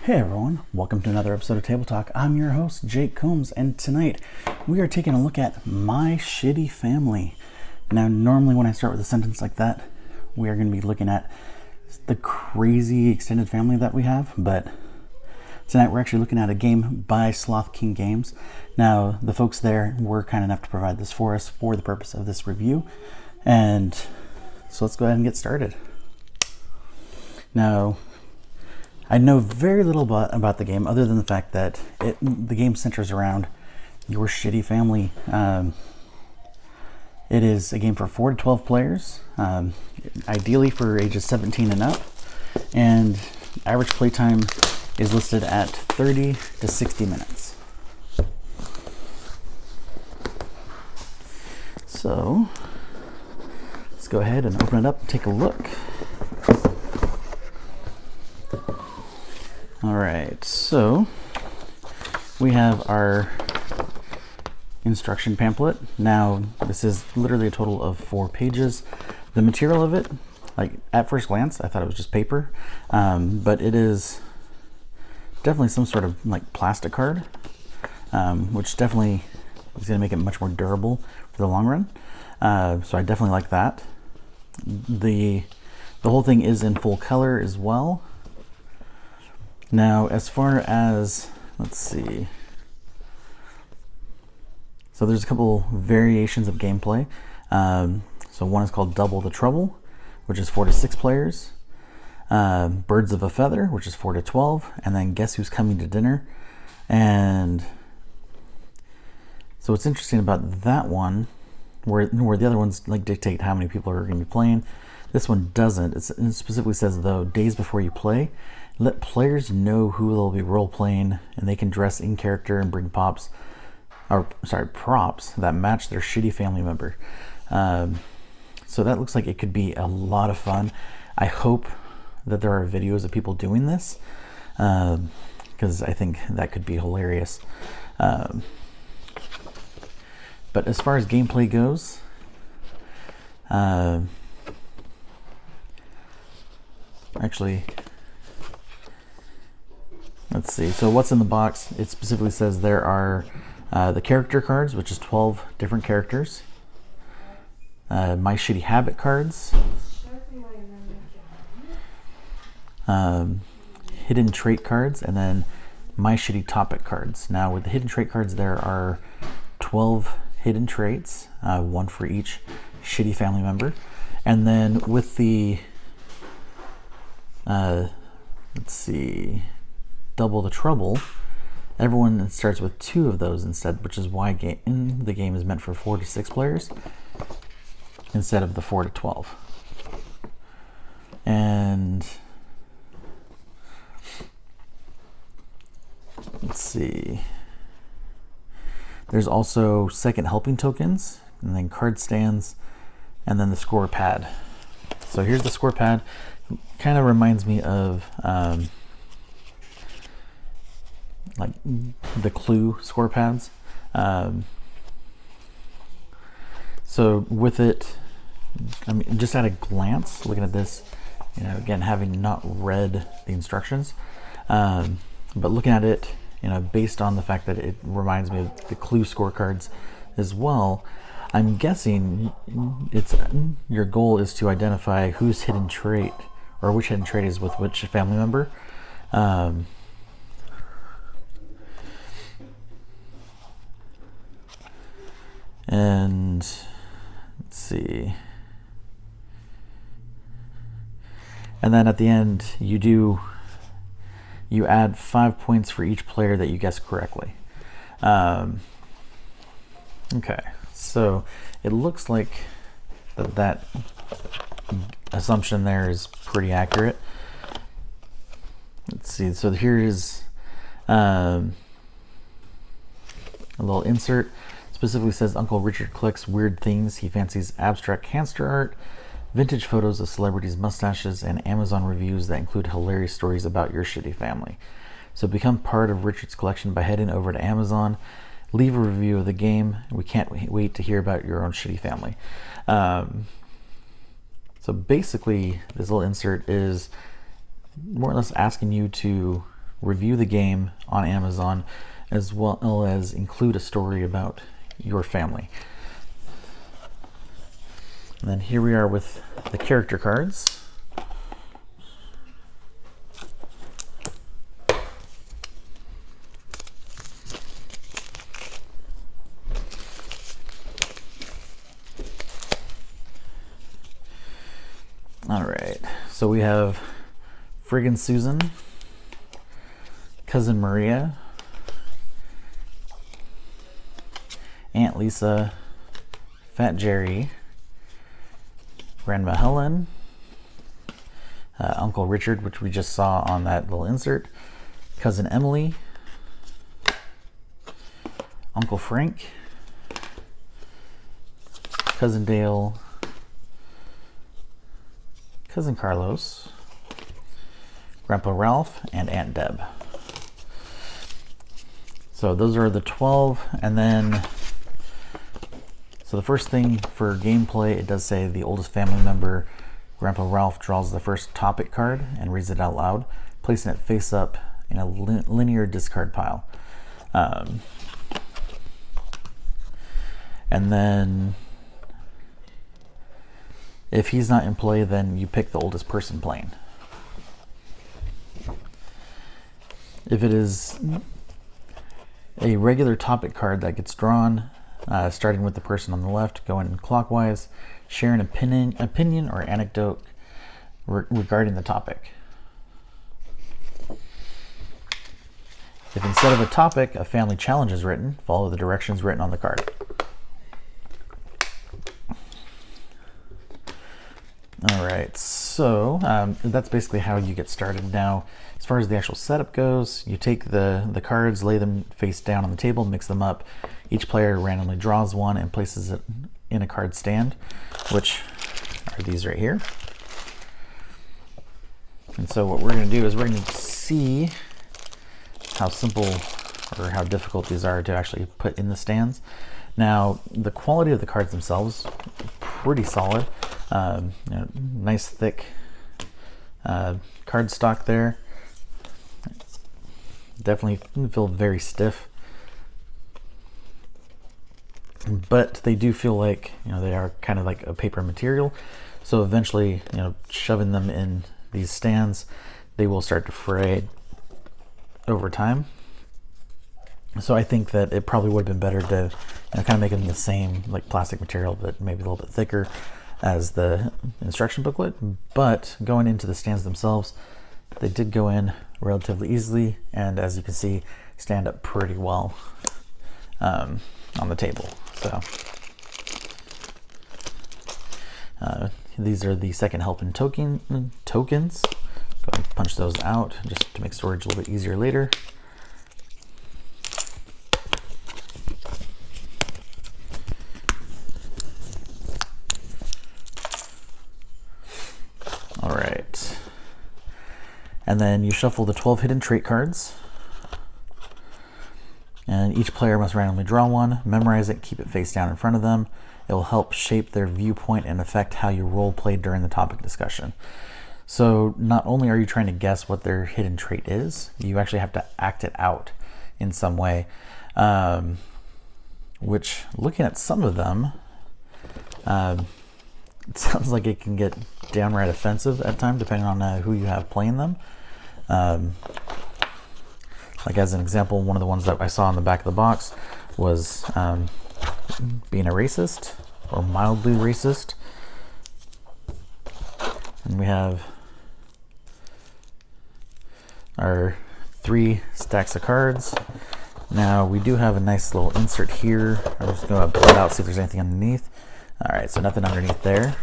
Hey everyone, welcome to another episode of Table Talk. I'm your host, Jake Combs, and tonight we are taking a look at My Shitty Family. Now, normally when I start with a sentence like that, we are going to be looking at the crazy extended family that we have, but tonight we're actually looking at a game by Sloth King Games. Now, the folks there were kind enough to provide this for us for the purpose of this review, and so let's go ahead and get started. Now, I know very little about the game other than the fact that the game centers around your shitty family. It is a game for 4 to 12 players, ideally for ages 17 and up, and average playtime is listed at 30 to 60 minutes. So let's go ahead and open it up and take a look. Alright, so we have our instruction pamphlet. Now, this is literally a total of 4 pages. The material of it, like at first glance, I thought it was just paper, but it is definitely some sort of like plastic card, which definitely is going to make it much more durable for the long run. So I definitely like that. The whole thing is in full color as well. Now, as far as, let's see, so there's a couple variations of gameplay. So one is called Double the Trouble, which is 4 to 6 players. Birds of a Feather, which is 4 to 12, and then Guess Who's Coming to Dinner. And so what's interesting about that one, where the other ones like dictate how many people are going to be playing, this one doesn't. It specifically says, though, days before you play, let players know who they'll be role-playing, and they can dress in character and bring props that match their shitty family member. So that looks like it could be a lot of fun. I hope that there are videos of people doing this, because I think that could be hilarious. But as far as gameplay goes, actually, let's see. So what's in the box? It specifically says there are the character cards, which is 12 different characters. My Shitty Habit cards. Hidden trait cards, and then My Shitty Topic cards. Now with the hidden trait cards, there are 12 hidden traits, one for each shitty family member. And then with the, let's see, Double the Trouble, everyone starts with 2 of those instead, which is why the game is meant for 4 to 6 players instead of the 4 to 12. And let's see, there's also second helping tokens, and then card stands, and then the score pad. So here's the score pad. Kind of reminds me of like the Clue score pads. So with it, I mean, just at a glance, looking at this, you know, again, having not read the instructions, but looking at it, you know, based on the fact that it reminds me of the Clue scorecards as well, I'm guessing your goal is to identify whose hidden trait, or which hidden trait is with which family member. And let's see. And then at the end, you add 5 points for each player that you guess correctly. Okay, so it looks like that assumption there is pretty accurate. Let's see. So here is a little insert. Specifically says Uncle Richard collects weird things. He fancies abstract cancer art, vintage photos of celebrities' mustaches, and Amazon reviews that include hilarious stories about your shitty family. So become part of Richard's collection by heading over to Amazon. Leave a review of the game. We can't wait to hear about your own shitty family. So basically, this little insert is more or less asking you to review the game on Amazon, as well as include a story about your family. And then here we are with the character cards. All right, so we have Friggin' Susan, Cousin Maria, Aunt Lisa, Fat Jerry, Grandma Helen, Uncle Richard, which we just saw on that little insert, Cousin Emily, Uncle Frank, Cousin Dale, Cousin Carlos, Grandpa Ralph, and Aunt Deb. So those are the 12, and then so the first thing for gameplay, it does say the oldest family member, Grandpa Ralph, draws the first topic card and reads it out loud, placing it face up in a linear discard pile. And then if he's not in play, then you pick the oldest person playing. If it is a regular topic card that gets drawn, starting with the person on the left, going clockwise, share an opinion or anecdote regarding the topic. If instead of a topic, a family challenge is written, follow the directions written on the card. All right, so that's basically how you get started. Now, as far as the actual setup goes, you take the cards, lay them face down on the table, mix them up. Each player randomly draws one and places it in a card stand, which are these right here. And so what we're going to do is we're going to see how simple or how difficult these are to actually put in the stands. Now, the quality of the cards themselves, pretty solid. Nice thick card stock there. Definitely feel very stiff, but they do feel like, they are kind of like a paper material. So eventually, shoving them in these stands, they will start to fray over time. So I think that it probably would have been better to kind of make them the same like plastic material, but maybe a little bit thicker as the instruction booklet. But going into the stands themselves, they did go in relatively easily, and as you can see, stand up pretty well on the table. So these are the second helping tokens. Go ahead and punch those out just to make storage a little bit easier later. All right, and then you shuffle the 12 hidden trait cards, and each player must randomly draw one, memorize it, keep it face down in front of them. It will help shape their viewpoint and affect how you role play during the topic discussion. So not only are you trying to guess what their hidden trait is, you actually have to act it out in some way, which, looking at some of them, it sounds like it can get downright offensive at times, depending on who you have playing them. Like as an example, one of the ones that I saw on the back of the box was being a racist or mildly racist. And we have our 3 stacks of cards. Now we do have a nice little insert here. I'm just going to pull it out, see if there's anything underneath. All right, so nothing underneath there.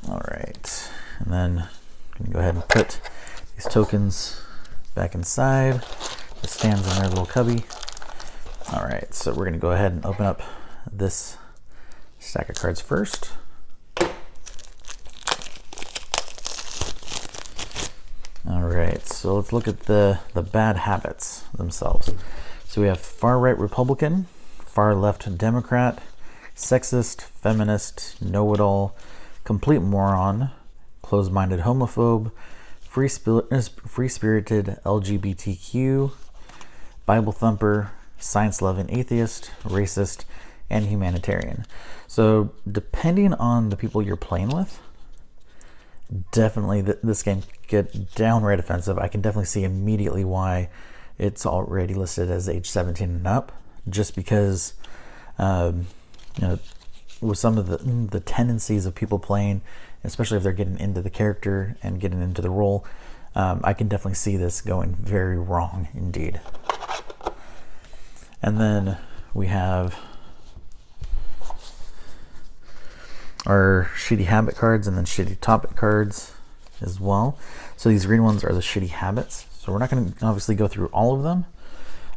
All right, and then I'm going to go ahead and put these tokens back inside. The stands in their little cubby. All right, so we're going to go ahead and open up this stack of cards first. All right, so let's look at the bad habits themselves. So we have far right Republican, far left Democrat, sexist, feminist, know-it-all, complete moron, closed-minded homophobe, free-spirited LGBTQ, Bible thumper, science-loving atheist, racist, and humanitarian. So depending on the people you're playing with, definitely this game get downright offensive. I can definitely see immediately why it's already listed as age 17 and up, just because with some of the tendencies of people playing, especially if they're getting into the character and getting into the role, I can definitely see this going very wrong indeed. And then we have our shitty habit cards and then shitty topic cards as well. So these green ones are the shitty habits. So we're not going to obviously go through all of them.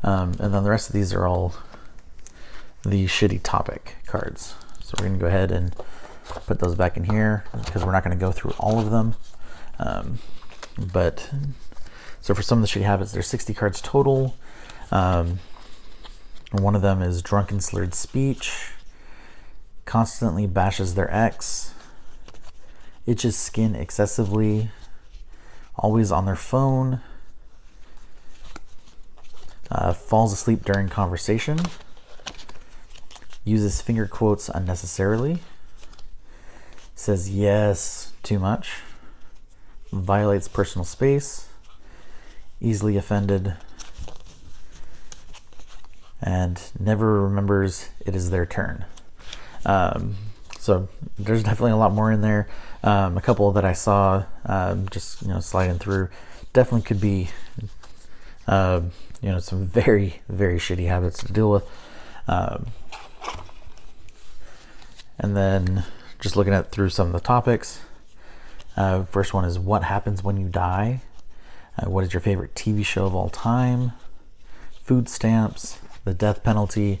And then the rest of these are all the shitty topic cards. So we're going to go ahead and put those back in here because we're not going to go through all of them. But so for some of the shitty habits, there's 60 cards total. One of them is drunken slurred speech, constantly bashes their ex, itches skin excessively, always on their phone, falls asleep during conversation, uses finger quotes unnecessarily, says yes too much, violates personal space, easily offended, and never remembers it is their turn. So there's definitely a lot more in there. A couple that I saw just sliding through definitely could be some very, very shitty habits to deal with. And then just looking at through some of the topics. First one is what happens when you die? What is your favorite TV show of all time? Food stamps, the death penalty,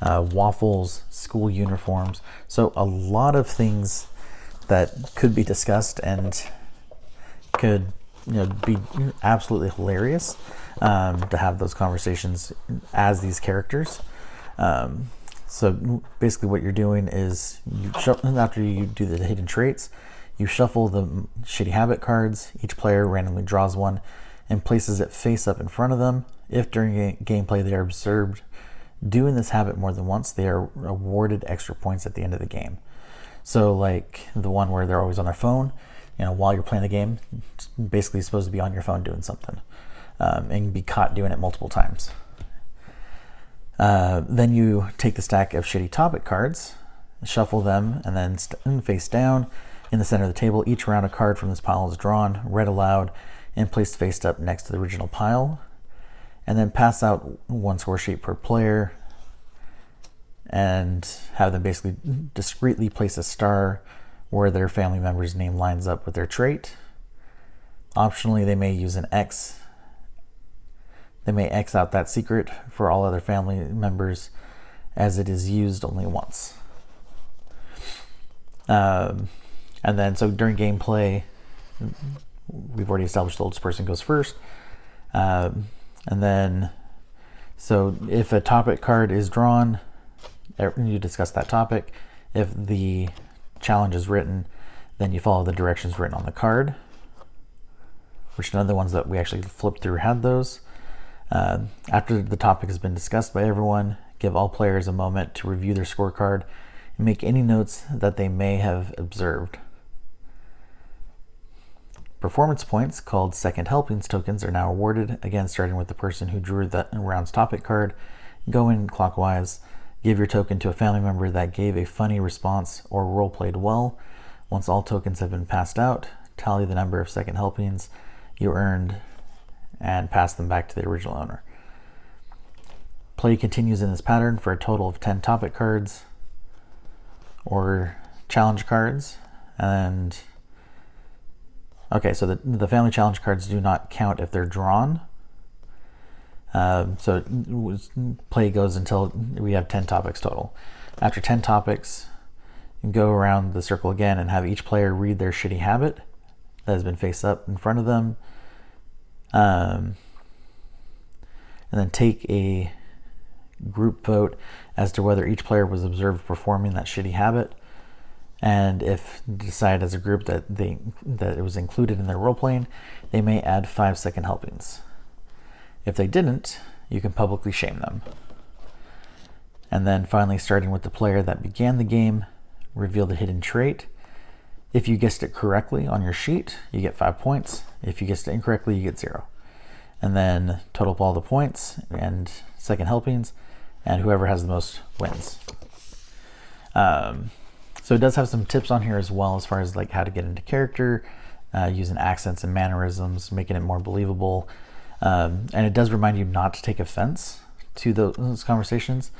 waffles, school uniforms. So a lot of things that could be discussed and could be absolutely hilarious to have those conversations as these characters. So basically what you're doing is after you do the hidden traits, you shuffle the shitty habit cards. Each player randomly draws one and places it face up in front of them. If during gameplay they are observed doing this habit more than once, they are awarded extra points at the end of the game. So like the one where they're always on their phone, while you're playing the game, it's basically supposed to be on your phone doing something, and be caught doing it multiple times. Then you take the stack of shitty topic cards, shuffle them, and then face down in the center of the table. Each round a card from this pile is drawn, read aloud, and placed face up next to the original pile. And then pass out one score sheet per player and have them basically discreetly place a star where their family member's name lines up with their trait. Optionally, they may use an X. They may X out that secret for all other family members as it is used only once. And then, so during gameplay, we've already established the oldest person goes first. And then, so if a topic card is drawn, you discuss that topic. If the challenge is written, then you follow the directions written on the card, which none of the ones that we actually flipped through had those. After the topic has been discussed by everyone, give all players a moment to review their scorecard and make any notes that they may have observed. Performance points, called second helpings tokens, are now awarded, again starting with the person who drew that round's topic card. Going clockwise, give your token to a family member that gave a funny response or role played well. Once all tokens have been passed out, tally the number of second helpings you earned and pass them back to the original owner. Play continues in this pattern for a total of 10 topic cards or challenge cards. And okay, so the family challenge cards do not count if they're drawn. So play goes until we have 10 topics total. After 10 topics, you go around the circle again and have each player read their shitty habit that has been face up in front of them. And then take a group vote as to whether each player was observed performing that shitty habit. And if they decide as a group that it was included in their role playing, they may add 5-second helpings. If they didn't, you can publicly shame them. And then finally, starting with the player that began the game, reveal the hidden trait. If you guessed it correctly on your sheet, you get 5 points. If you guessed it incorrectly, you get 0. And then total up all the points and second helpings, and whoever has the most wins. So it does have some tips on here as well, as far as like how to get into character, using accents and mannerisms, making it more believable. And it does remind you not to take offense to those conversations.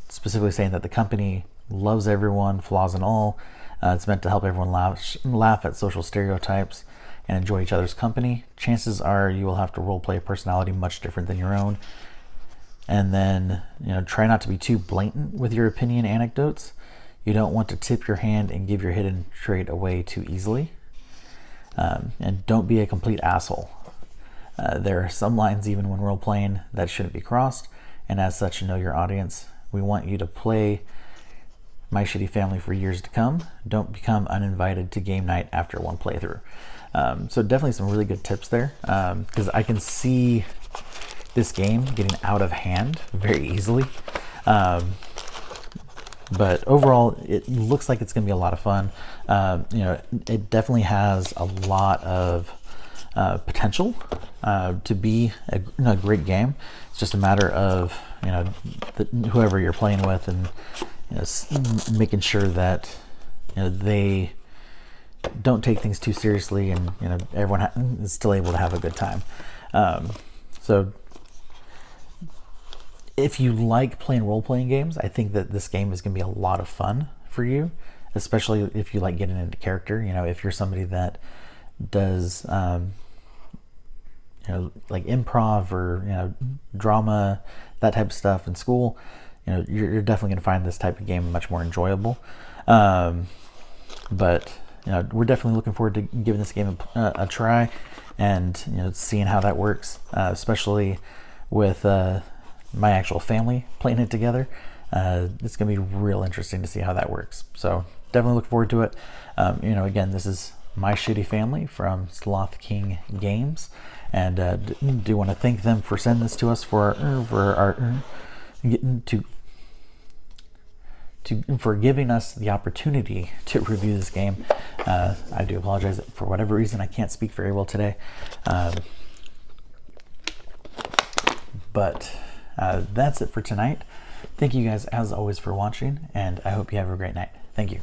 Specifically saying that the company loves everyone, flaws and all. It's meant to help everyone laugh at social stereotypes and enjoy each other's company. Chances are you will have to role play a personality much different than your own. And then, try not to be too blatant with your opinion anecdotes. You don't want to tip your hand and give your hidden trait away too easily. And don't be a complete asshole. There are some lines, even when role playing, that shouldn't be crossed. And as such, know your audience. We want you to play My Shitty Family for years to come. Don't become uninvited to game night after one playthrough. So definitely some really good tips there, because I can see this game getting out of hand very easily. But overall, it looks like it's going to be a lot of fun. It definitely has a lot of potential to be a great game. It's just a matter of whoever you're playing with, and making sure that they don't take things too seriously, and everyone is still able to have a good time. So if you like playing role-playing games, I think that this game is going to be a lot of fun for you, especially if you like getting into character. If you're somebody that does like improv or drama, that type of stuff in school, you're definitely going to find this type of game much more enjoyable. But we're definitely looking forward to giving this game a try, and seeing how that works, especially with my actual family playing it together. It's going to be real interesting to see how that works. So definitely look forward to it. Again, this is My Shitty Family from Sloth King Games, and do want to thank them for sending this to us for giving us the opportunity to review this game. I do apologize, for whatever reason I can't speak very well today, but that's it for tonight. Thank you guys as always for watching, and I hope you have a great night. Thank you.